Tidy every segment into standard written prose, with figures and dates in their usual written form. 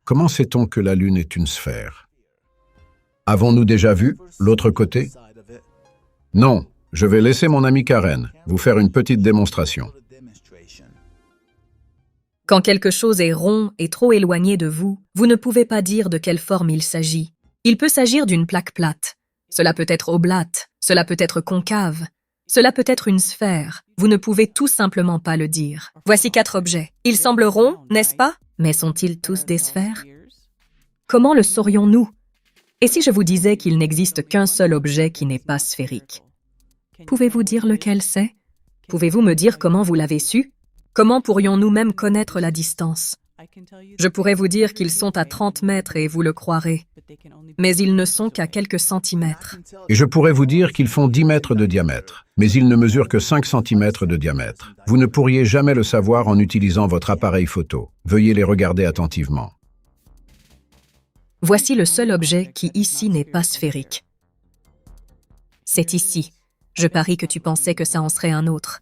Comment sait-on que la Lune est une sphère? Avons-nous déjà vu l'autre côté? Non, je vais laisser mon ami Karen vous faire une petite démonstration. Quand quelque chose est rond et trop éloigné de vous, vous ne pouvez pas dire de quelle forme il s'agit. Il peut s'agir d'une plaque plate. Cela peut être oblate, cela peut être concave, cela peut être une sphère. Vous ne pouvez tout simplement pas le dire. Voici 4 objets. Ils semblent ronds, n'est-ce pas? Mais sont-ils tous des sphères? Comment le saurions-nous? Et si je vous disais qu'il n'existe qu'un seul objet qui n'est pas sphérique? Pouvez-vous dire lequel c'est? Pouvez-vous me dire comment vous l'avez su? Comment pourrions-nous même connaître la distance? Je pourrais vous dire qu'ils sont à 30 mètres et vous le croirez, mais ils ne sont qu'à quelques centimètres. Et je pourrais vous dire qu'ils font 10 mètres de diamètre, mais ils ne mesurent que 5 centimètres de diamètre. Vous ne pourriez jamais le savoir en utilisant votre appareil photo. Veuillez les regarder attentivement. Voici le seul objet qui ici n'est pas sphérique. C'est ici. Je parie que tu pensais que ça en serait un autre.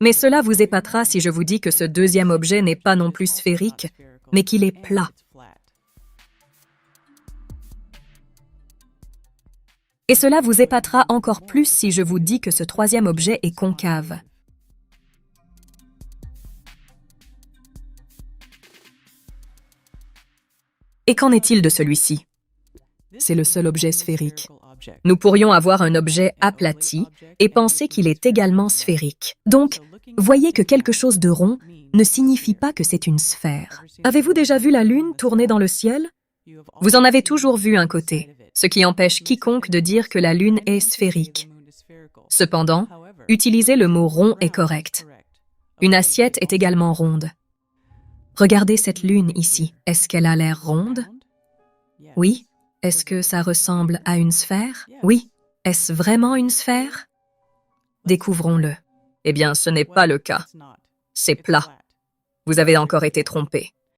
Mais cela vous épatera si je vous dis que ce deuxième objet n'est pas non plus sphérique, mais qu'il est plat. Et cela vous épatera encore plus si je vous dis que ce troisième objet est concave. Et qu'en est-il de celui-ci? C'est le seul objet sphérique. Nous pourrions avoir un objet aplati et penser qu'il est également sphérique. Donc, voyez que quelque chose de rond ne signifie pas que c'est une sphère. Avez-vous déjà vu la Lune tourner dans le ciel? Vous en avez toujours vu un côté, ce qui empêche quiconque de dire que la Lune est sphérique. Cependant, utiliser le mot rond est correct. Une assiette est également ronde. Regardez cette Lune ici. Est-ce qu'elle a l'air ronde? Oui. Est-ce que ça ressemble à une sphère? Oui. Est-ce vraiment une sphère? Découvrons-le. Eh bien, ce n'est pas le cas. C'est plat. Vous avez encore été trompé.